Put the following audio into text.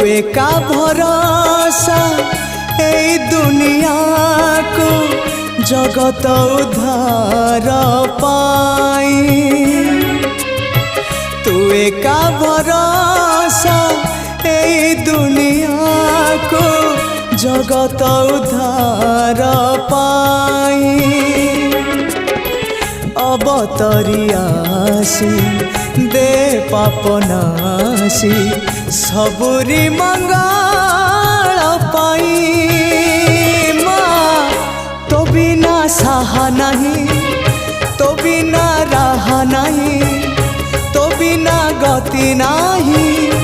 एका भरोसा ए दुनिया को जगत उद्धार पाई। तू एका भरोसा ए दुनिया को जगत उद्धार पाई। अवतरी आसी दे पापनासी सबुरी मंगल पाई। माँ तो बिना साहा नहीं, तो बिना राह नहीं, तो बिना गति नहीं।